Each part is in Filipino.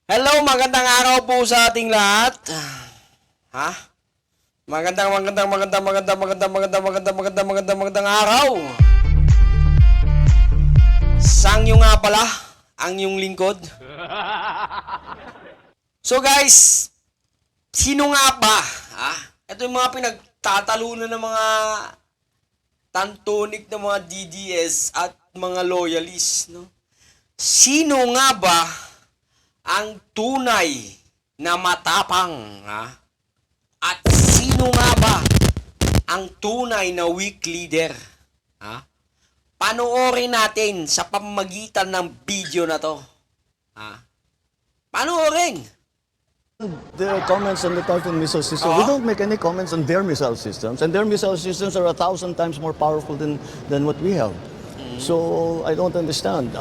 Hello, magandang araw po sa ating lahat. Ha? Magandang araw. Sangyo nga pala ang iyong lingkod. So guys, sino nga ba? Ito yung mga pinagtatalunan ng mga tantonik ng mga DDS at mga loyalists, no? Sino nga ba ang tunay na matapang, At sino nga ba ang tunay na weak leader, Panoorin natin sa pamamagitan ng video na to, Panoorin! Their comments on the Typhoon missile system. We don't make any comments on their missile systems, and their missile systems are 1,000 times more powerful than what we have. So I don't understand.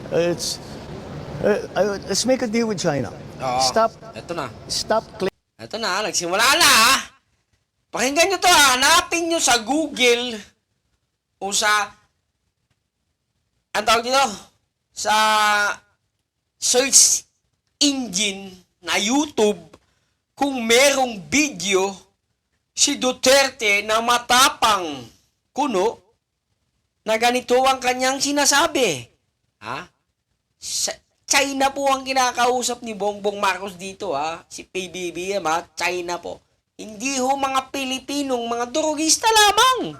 It's let's make a deal with China. Stop. Ito na. Stop. Ito na, nagsimula na, Pakinggan nyo to, hanapin nyo sa Google o sa, ang tawag dito, sa search engine na YouTube kung merong video si Duterte na matapang kuno na ganito ang kanyang sinasabi. China po ang kinakausap ni Bongbong Marcos dito, Si PBBM, China po. Hindi ho mga Pilipinong mga durugista lamang.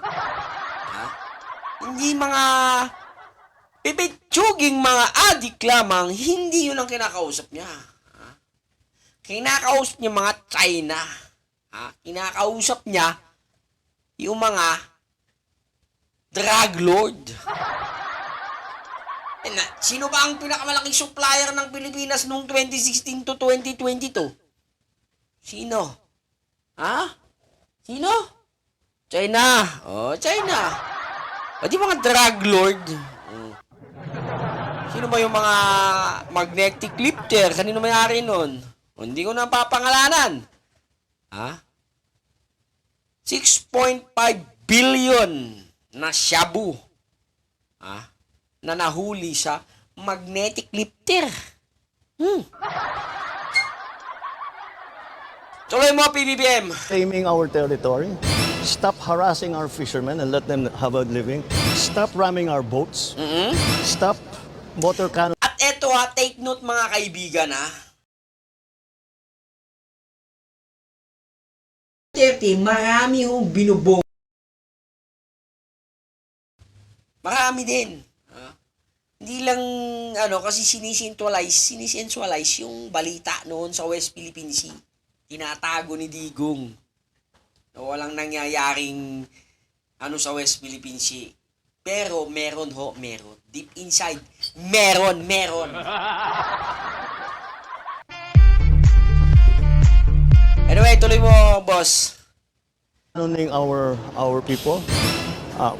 Hindi mga pipitsuging mga adik lamang, hindi yun ang kinakausap niya. Kinakausap niya mga China. Kinakausap niya yung mga drug lord. Sino ba ang pinakamalaking supplier ng Pilipinas noong 2016 to 2022? Sino? Sino? China. China. Di mga drug lord. Sino ba yung mga magnetic lifter? Kanino may-ari nun? Hindi ko na papangalanan. 6.5 billion na shabu. Na nahuli sa magnetic lifter. Tuloy mo, PBBM. Claiming our territory. Stop harassing our fishermen and let them have a living. Stop ramming our boats. Stop water cannon. At eto take note mga kaibigan marami hong binubong. Marami din. Hindi lang, kasi sinisensualize yung balita noon sa West Philippine Sea. Tinatago ni Digong na walang nangyayaring sa West Philippine Sea. Pero meron. Deep inside, meron. Anyway, tuloy mo, boss. Cannoning our people.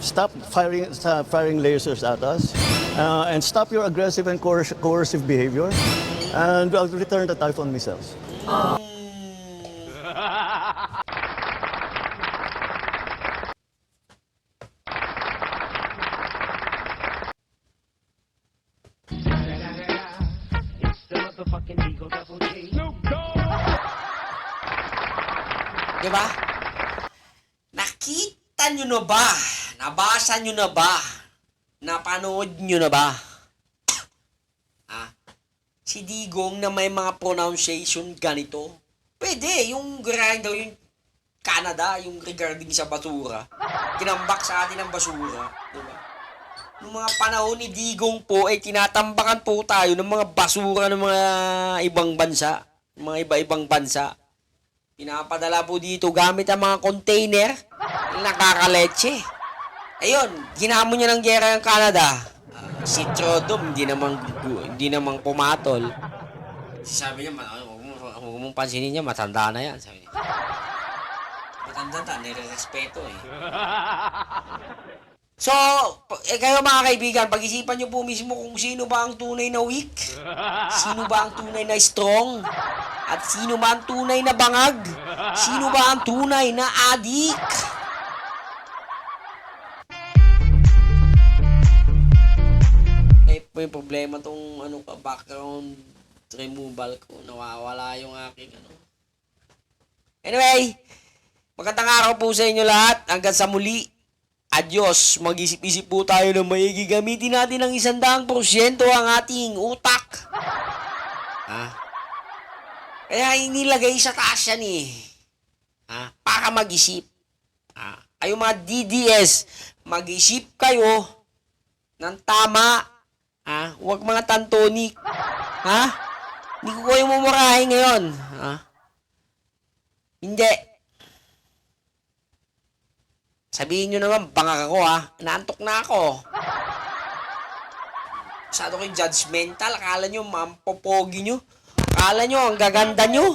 Stop firing lasers at us. And stop your aggressive and coercive behavior. And I'll return the Typhoon missiles. Diba? Nakita nyo na ba? Nabasa nyo na ba? Napanood nyo na ba? Si Digong na may mga pronunciation ganito. Pwede, yung daw yung Canada, yung regarding sa basura. Kinambak sa atin ang basura. Diba? Noong mga panahon ni Digong po, tinatambakan po tayo ng mga basura ng mga ibang bansa. Mga iba-ibang bansa. Pinapadala po dito gamit ang mga container. Nakakaletse. Ayun, ginamon niya ng gera ng Canada. Si Trudeau, hindi namang pumatol. Sabi niya, huwag mong pansinin niya, matanda na yan. Sabi niya. Matanda, nire-respeto So, kayo mga kaibigan, pag-isipan niyo po mismo kung sino ba ang tunay na weak, sino ba ang tunay na strong, at sino ba ang tunay na bangag, sino ba ang tunay na adik. May problema tong yung ano ka, background removal ko. Nawawala yung aking ano. Anyway, magandang araw po sa inyo lahat. Hanggang sa muli. Adios. Mag-isip-isip po tayo ng maigi. Gamitin natin ng 100% ang ating utak. Ha? Kaya inilagay sa taas yan eh. Ha? Para mag-isip. Ha? Ay mga DDS, mag-isip kayo ng tama. Ha? Huwag mga tantonik. Ha? Hindi ko kayo mumurahin ngayon. Ha? Hindi. Sabihin nyo naman, bangag ako ha. Naantok na ako. Masyado kayo judgmental. Akala nyo, mampopogi nyo. Akala nyo, ang gaganda nyo.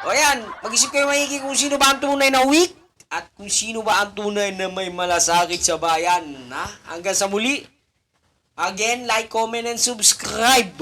O yan, mag-isip kayo maigi kung sino ba ang tunay na weak at kung sino ba ang tunay na may malasakit sa bayan. Ha? Hanggang sa muli. Again, like, comment, and subscribe.